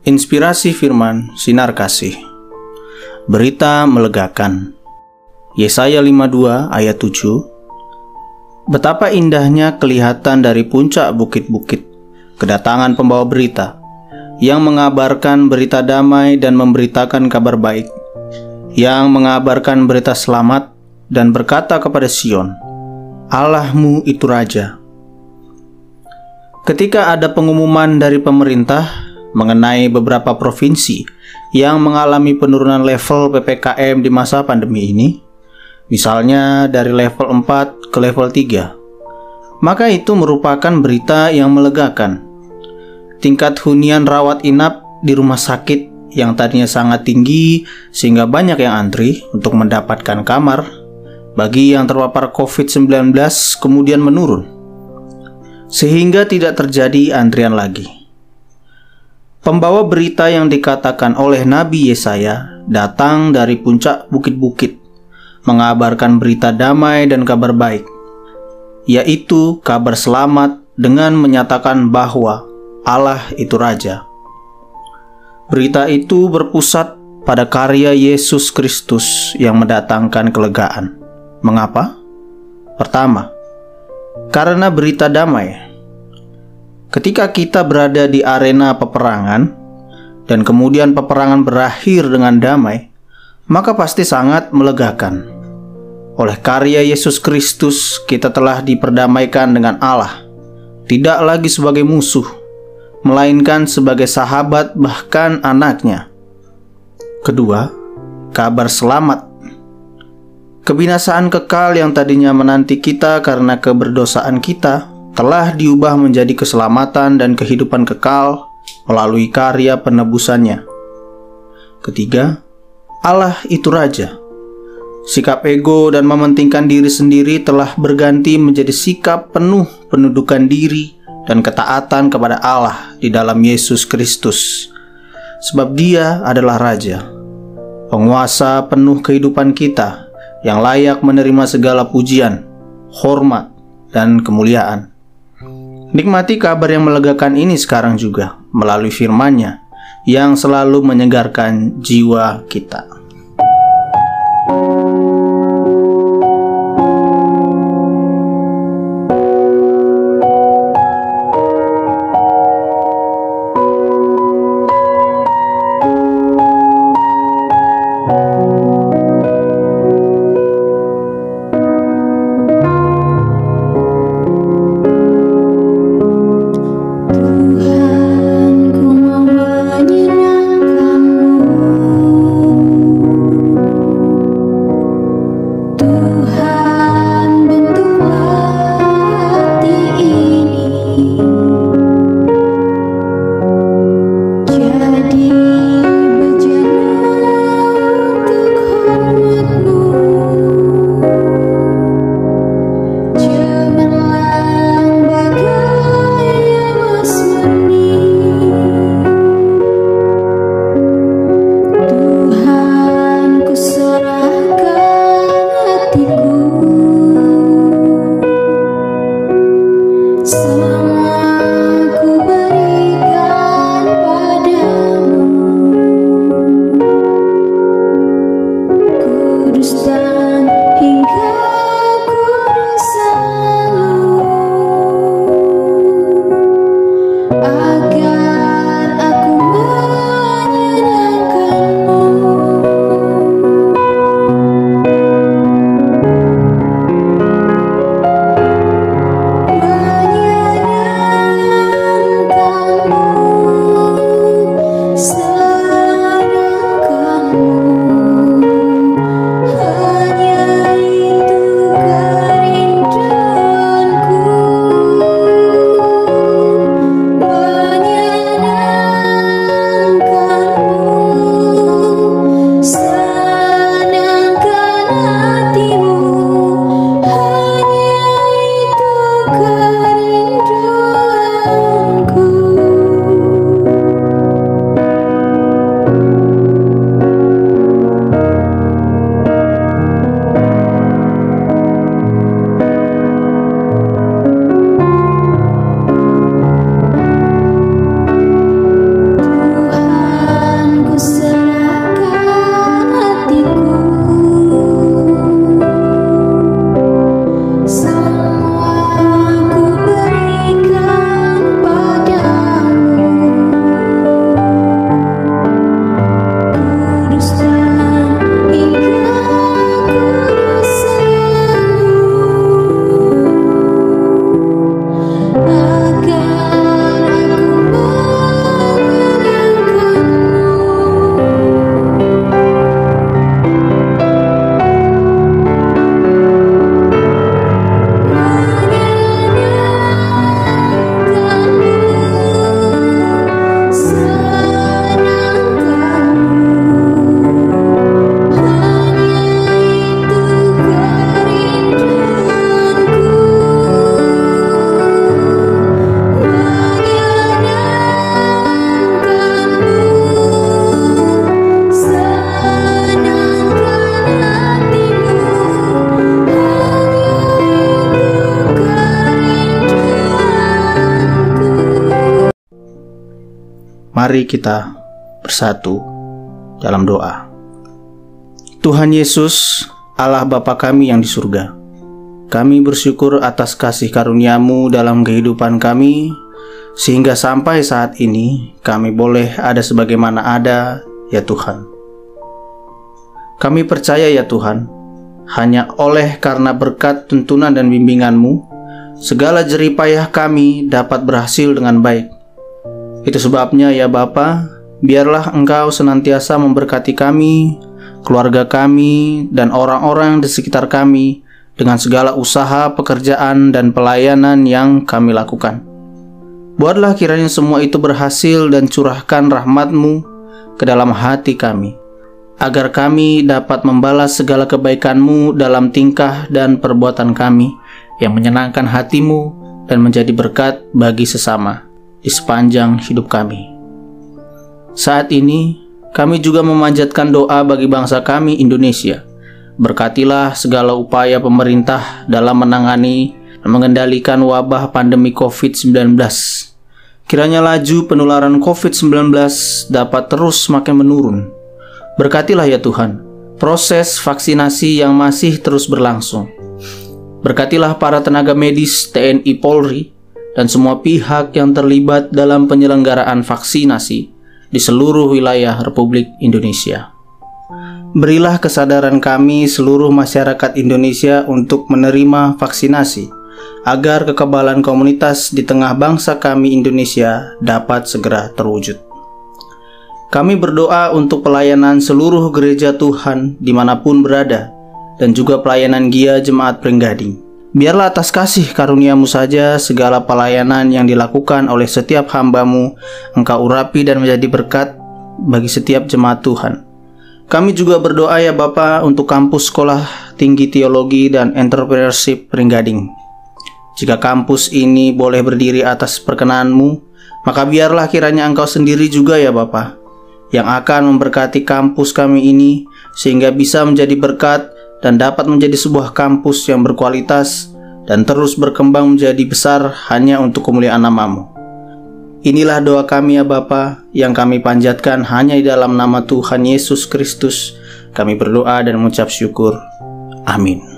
Inspirasi firman, sinar kasih. Berita melegakan. Yesaya 52 ayat 7. Betapa indahnya kelihatan dari puncak bukit-bukit kedatangan pembawa berita yang mengabarkan berita damai dan memberitakan kabar baik, yang mengabarkan berita selamat dan berkata kepada Sion, Allahmu itu Raja. Ketika ada pengumuman dari pemerintah mengenai beberapa provinsi yang mengalami penurunan level PPKM di masa pandemi ini, misalnya dari level 4 ke level 3, maka itu merupakan berita yang melegakan. Tingkat hunian rawat inap di rumah sakit yang tadinya sangat tinggi sehingga banyak yang antri untuk mendapatkan kamar bagi yang terpapar COVID-19 kemudian menurun, sehingga tidak terjadi antrian lagi. Pembawa berita yang dikatakan oleh Nabi Yesaya datang dari puncak bukit-bukit, mengabarkan berita damai dan kabar baik, yaitu kabar selamat dengan menyatakan bahwa Allah itu Raja. Berita itu berpusat pada karya Yesus Kristus yang mendatangkan kelegaan. Mengapa? Pertama, karena berita damai. Ketika kita berada di arena peperangan dan kemudian peperangan berakhir dengan damai, maka pasti sangat melegakan. Oleh karya Yesus Kristus, kita telah diperdamaikan dengan Allah, tidak lagi sebagai musuh, melainkan sebagai sahabat bahkan anaknya. Kedua, kabar selamat. Kebinasaan kekal yang tadinya menanti kita karena keberdosaan kita telah diubah menjadi keselamatan dan kehidupan kekal melalui karya penebusannya. Ketiga, Allah itu Raja. Sikap ego dan mementingkan diri sendiri telah berganti menjadi sikap penuh penundukan diri dan ketaatan kepada Allah di dalam Yesus Kristus. Sebab Dia adalah Raja, penguasa penuh kehidupan kita, yang layak menerima segala pujian, hormat, dan kemuliaan. Nikmati kabar yang melegakan ini sekarang juga melalui firman-Nya yang selalu menyegarkan jiwa kita. Hatiku Mari kita bersatu dalam doa. Tuhan Yesus, Allah Bapa kami yang di surga, kami bersyukur atas kasih karunia-Mu dalam kehidupan kami, sehingga sampai saat ini kami boleh ada sebagaimana ada, ya Tuhan. Kami percaya ya Tuhan, hanya oleh karena berkat tuntunan dan bimbingan-Mu, segala jerih payah kami dapat berhasil dengan baik. Itu sebabnya ya Bapa, biarlah Engkau senantiasa memberkati kami, keluarga kami, dan orang-orang di sekitar kami dengan segala usaha, pekerjaan, dan pelayanan yang kami lakukan. Buatlah kiranya semua itu berhasil dan curahkan rahmat-Mu ke dalam hati kami, agar kami dapat membalas segala kebaikan-Mu dalam tingkah dan perbuatan kami yang menyenangkan hati-Mu dan menjadi berkat bagi sesama di sepanjang hidup kami. Saat ini, kami juga memanjatkan doa bagi bangsa kami Indonesia. Berkatilah segala upaya pemerintah dalam menangani dan mengendalikan wabah pandemi COVID-19. Kiranya laju penularan COVID-19 dapat terus makin menurun. Berkatilah ya Tuhan, proses vaksinasi yang masih terus berlangsung. Berkatilah para tenaga medis TNI Polri dan semua pihak yang terlibat dalam penyelenggaraan vaksinasi di seluruh wilayah Republik Indonesia. Berilah kesadaran kami seluruh masyarakat Indonesia untuk menerima vaksinasi, agar kekebalan komunitas di tengah bangsa kami Indonesia dapat segera terwujud. Kami berdoa untuk pelayanan seluruh gereja Tuhan dimanapun berada, dan juga pelayanan Gia Jemaat Pringgading. Biarlah atas kasih karunia-Mu saja segala pelayanan yang dilakukan oleh setiap hamba-Mu Engkau urapi dan menjadi berkat bagi setiap jemaat Tuhan. Kami juga berdoa ya Bapa untuk kampus Sekolah Tinggi Teologi dan Entrepreneurship Pringgading. Jika kampus ini boleh berdiri atas perkenan-Mu, maka biarlah kiranya Engkau sendiri juga ya Bapa yang akan memberkati kampus kami ini, sehingga bisa menjadi berkat dan dapat menjadi sebuah kampus yang berkualitas dan terus berkembang menjadi besar hanya untuk kemuliaan nama-Mu. Inilah doa kami ya Bapa, yang kami panjatkan hanya di dalam nama Tuhan Yesus Kristus. Kami berdoa dan mengucap syukur. Amin.